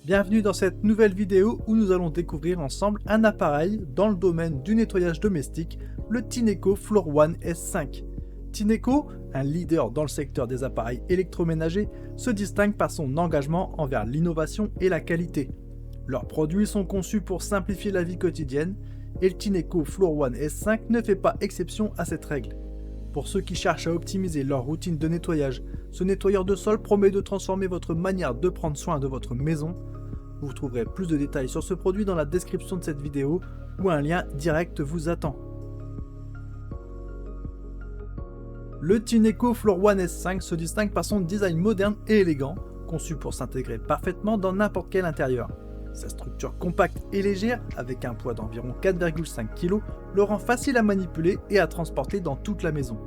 Bienvenue dans cette nouvelle vidéo où nous allons découvrir ensemble un appareil dans le domaine du nettoyage domestique, le Tineco Floor One S5. Tineco, un leader dans le secteur des appareils électroménagers, se distingue par son engagement envers l'innovation et la qualité. Leurs produits sont conçus pour simplifier la vie quotidienne et le Tineco Floor One S5 ne fait pas exception à cette règle. Pour ceux qui cherchent à optimiser leur routine de nettoyage, ce nettoyeur de sol promet de transformer votre manière de prendre soin de votre maison. Vous trouverez plus de détails sur ce produit dans la description de cette vidéo où un lien direct vous attend. Le Tineco Floor One S5 se distingue par son design moderne et élégant, conçu pour s'intégrer parfaitement dans n'importe quel intérieur. Sa structure compacte et légère, avec un poids d'environ 4,5 kg, le rend facile à manipuler et à transporter dans toute la maison.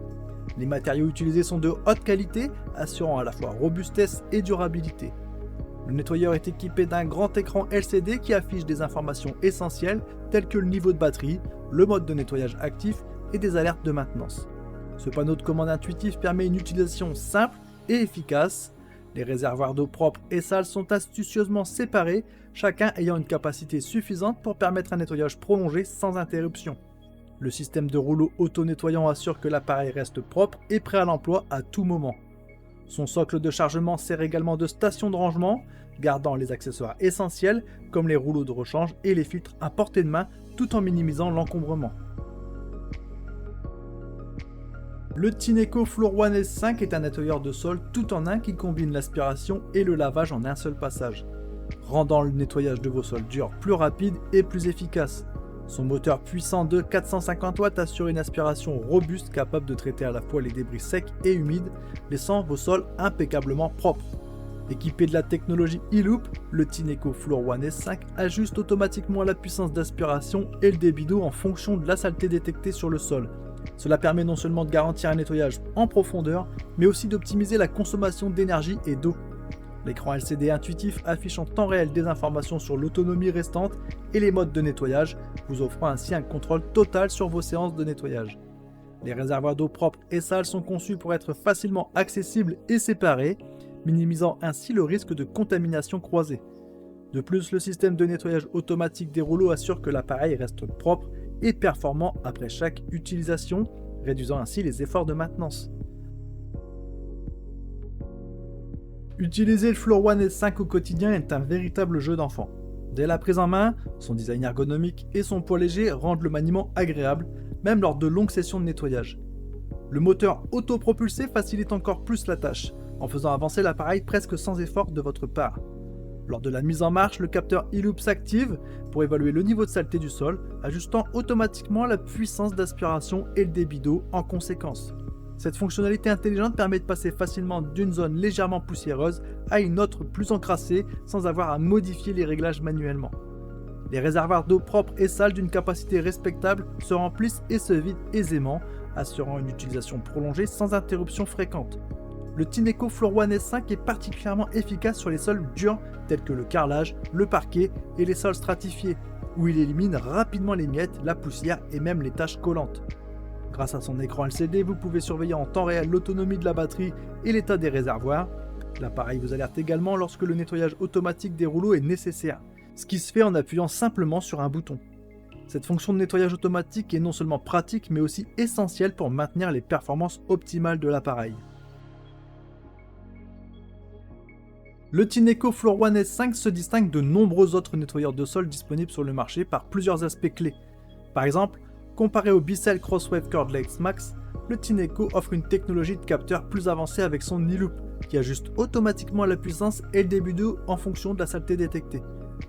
Les matériaux utilisés sont de haute qualité, assurant à la fois robustesse et durabilité. Le nettoyeur est équipé d'un grand écran LCD qui affiche des informations essentielles telles que le niveau de batterie, le mode de nettoyage actif et des alertes de maintenance. Ce panneau de commande intuitif permet une utilisation simple et efficace. Les réservoirs d'eau propre et sale sont astucieusement séparés, chacun ayant une capacité suffisante pour permettre un nettoyage prolongé sans interruption. Le système de rouleau auto-nettoyant assure que l'appareil reste propre et prêt à l'emploi à tout moment. Son socle de chargement sert également de station de rangement, gardant les accessoires essentiels comme les rouleaux de rechange et les filtres à portée de main tout en minimisant l'encombrement. Le Tineco Floor One S5 est un nettoyeur de sol tout en un qui combine l'aspiration et le lavage en un seul passage, rendant le nettoyage de vos sols durs plus rapide et plus efficace. Son moteur puissant de 450 watts assure une aspiration robuste capable de traiter à la fois les débris secs et humides, laissant vos sols impeccablement propres. Équipé de la technologie e-Loop, le Tineco Floor One S5 ajuste automatiquement la puissance d'aspiration et le débit d'eau en fonction de la saleté détectée sur le sol. Cela permet non seulement de garantir un nettoyage en profondeur, mais aussi d'optimiser la consommation d'énergie et d'eau. L'écran LCD intuitif affiche en temps réel des informations sur l'autonomie restante et les modes de nettoyage, vous offrant ainsi un contrôle total sur vos séances de nettoyage. Les réservoirs d'eau propre et sale sont conçus pour être facilement accessibles et séparés, minimisant ainsi le risque de contamination croisée. De plus, le système de nettoyage automatique des rouleaux assure que l'appareil reste propre et performant après chaque utilisation, réduisant ainsi les efforts de maintenance. Utiliser le Floor One S5 au quotidien est un véritable jeu d'enfant. Dès la prise en main, son design ergonomique et son poids léger rendent le maniement agréable, même lors de longues sessions de nettoyage. Le moteur autopropulsé facilite encore plus la tâche, en faisant avancer l'appareil presque sans effort de votre part. Lors de la mise en marche, le capteur e-Loop s'active pour évaluer le niveau de saleté du sol, ajustant automatiquement la puissance d'aspiration et le débit d'eau en conséquence. Cette fonctionnalité intelligente permet de passer facilement d'une zone légèrement poussiéreuse à une autre plus encrassée sans avoir à modifier les réglages manuellement. Les réservoirs d'eau propre et sale d'une capacité respectable se remplissent et se vident aisément, assurant une utilisation prolongée sans interruption fréquente. Le Tineco Floor One S5 est particulièrement efficace sur les sols durs tels que le carrelage, le parquet et les sols stratifiés, où il élimine rapidement les miettes, la poussière et même les taches collantes. Grâce à son écran LCD, vous pouvez surveiller en temps réel l'autonomie de la batterie et l'état des réservoirs. L'appareil vous alerte également lorsque le nettoyage automatique des rouleaux est nécessaire, ce qui se fait en appuyant simplement sur un bouton. Cette fonction de nettoyage automatique est non seulement pratique mais aussi essentielle pour maintenir les performances optimales de l'appareil. Le Tineco Floor One S5 se distingue de nombreux autres nettoyeurs de sol disponibles sur le marché par plusieurs aspects clés. Par exemple, comparé au Bissell Crosswave Cordless Max, le Tineco offre une technologie de capteur plus avancée avec son e-Loop, qui ajuste automatiquement la puissance et le débit d'eau en fonction de la saleté détectée.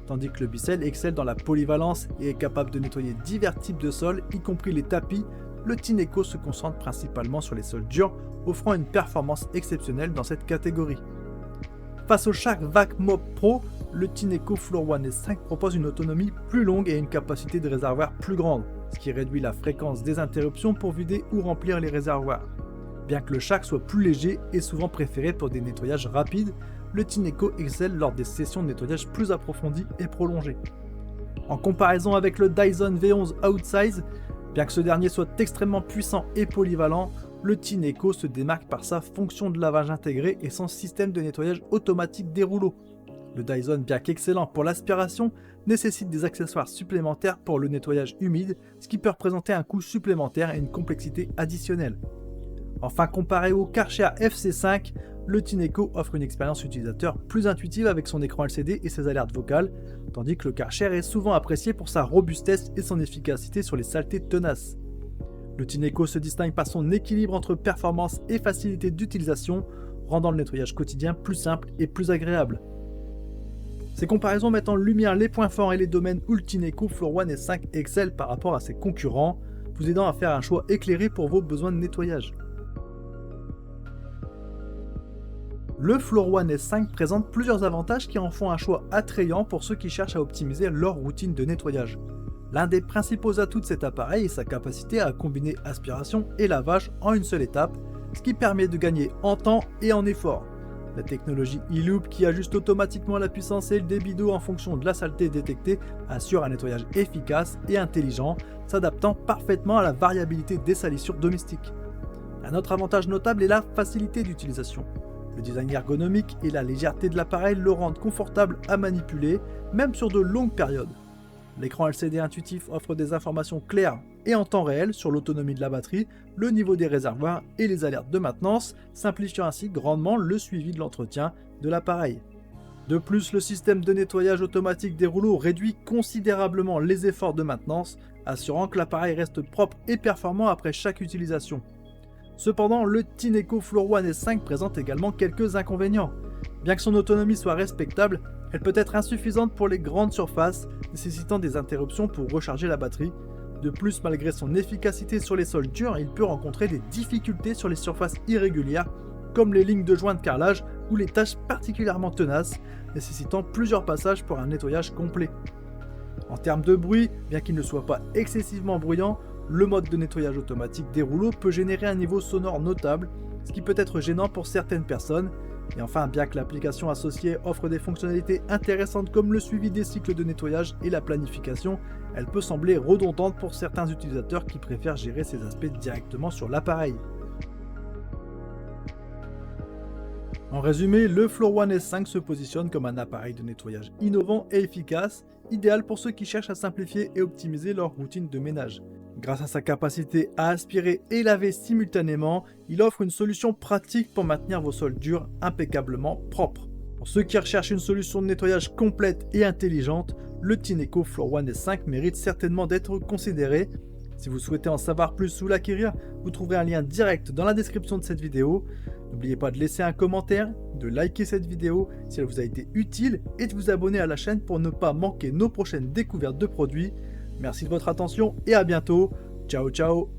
Tandis que le Bissell excelle dans la polyvalence et est capable de nettoyer divers types de sols, y compris les tapis, le Tineco se concentre principalement sur les sols durs, offrant une performance exceptionnelle dans cette catégorie. Face au Shark Vac Mop Pro, le Tineco Floor One S5 propose une autonomie plus longue et une capacité de réservoir plus grande, ce qui réduit la fréquence des interruptions pour vider ou remplir les réservoirs. Bien que le Shark soit plus léger et souvent préféré pour des nettoyages rapides, le Tineco excelle lors des sessions de nettoyage plus approfondies et prolongées. En comparaison avec le Dyson V11 Outsize, bien que ce dernier soit extrêmement puissant et polyvalent, le Tineco se démarque par sa fonction de lavage intégré et son système de nettoyage automatique des rouleaux. Le Dyson, bien qu'excellent pour l'aspiration, nécessite des accessoires supplémentaires pour le nettoyage humide, ce qui peut représenter un coût supplémentaire et une complexité additionnelle. Enfin, comparé au Karcher FC5, le Tineco offre une expérience utilisateur plus intuitive avec son écran LCD et ses alertes vocales, tandis que le Karcher est souvent apprécié pour sa robustesse et son efficacité sur les saletés tenaces. Le Tineco se distingue par son équilibre entre performance et facilité d'utilisation, rendant le nettoyage quotidien plus simple et plus agréable. Ces comparaisons mettent en lumière les points forts et les domaines où le Tineco Floor One S5 excelle par rapport à ses concurrents, vous aidant à faire un choix éclairé pour vos besoins de nettoyage. Le Floor One S5 présente plusieurs avantages qui en font un choix attrayant pour ceux qui cherchent à optimiser leur routine de nettoyage. L'un des principaux atouts de cet appareil est sa capacité à combiner aspiration et lavage en une seule étape, ce qui permet de gagner en temps et en effort. La technologie e-Loop, qui ajuste automatiquement la puissance et le débit d'eau en fonction de la saleté détectée, assure un nettoyage efficace et intelligent, s'adaptant parfaitement à la variabilité des salissures domestiques. Un autre avantage notable est la facilité d'utilisation. Le design ergonomique et la légèreté de l'appareil le rendent confortable à manipuler, même sur de longues périodes. L'écran LCD intuitif offre des informations claires et en temps réel sur l'autonomie de la batterie, le niveau des réservoirs et les alertes de maintenance, simplifiant ainsi grandement le suivi de l'entretien de l'appareil. De plus, le système de nettoyage automatique des rouleaux réduit considérablement les efforts de maintenance, assurant que l'appareil reste propre et performant après chaque utilisation. Cependant, le Tineco Floor One S5 présente également quelques inconvénients. Bien que son autonomie soit respectable, elle peut être insuffisante pour les grandes surfaces, nécessitant des interruptions pour recharger la batterie. De plus, malgré son efficacité sur les sols durs, il peut rencontrer des difficultés sur les surfaces irrégulières, comme les lignes de joint de carrelage ou les tâches particulièrement tenaces, nécessitant plusieurs passages pour un nettoyage complet. En termes de bruit, bien qu'il ne soit pas excessivement bruyant, le mode de nettoyage automatique des rouleaux peut générer un niveau sonore notable, ce qui peut être gênant pour certaines personnes. Et enfin, bien que l'application associée offre des fonctionnalités intéressantes comme le suivi des cycles de nettoyage et la planification, elle peut sembler redondante pour certains utilisateurs qui préfèrent gérer ces aspects directement sur l'appareil. En résumé, le Floor One S5 se positionne comme un appareil de nettoyage innovant et efficace, idéal pour ceux qui cherchent à simplifier et optimiser leur routine de ménage. Grâce à sa capacité à aspirer et laver simultanément, il offre une solution pratique pour maintenir vos sols durs impeccablement propres. Pour ceux qui recherchent une solution de nettoyage complète et intelligente, le Tineco Floor One S5 mérite certainement d'être considéré. Si vous souhaitez en savoir plus ou l'acquérir, vous trouverez un lien direct dans la description de cette vidéo. N'oubliez pas de laisser un commentaire, de liker cette vidéo si elle vous a été utile et de vous abonner à la chaîne pour ne pas manquer nos prochaines découvertes de produits. Merci de votre attention et à bientôt. Ciao ciao.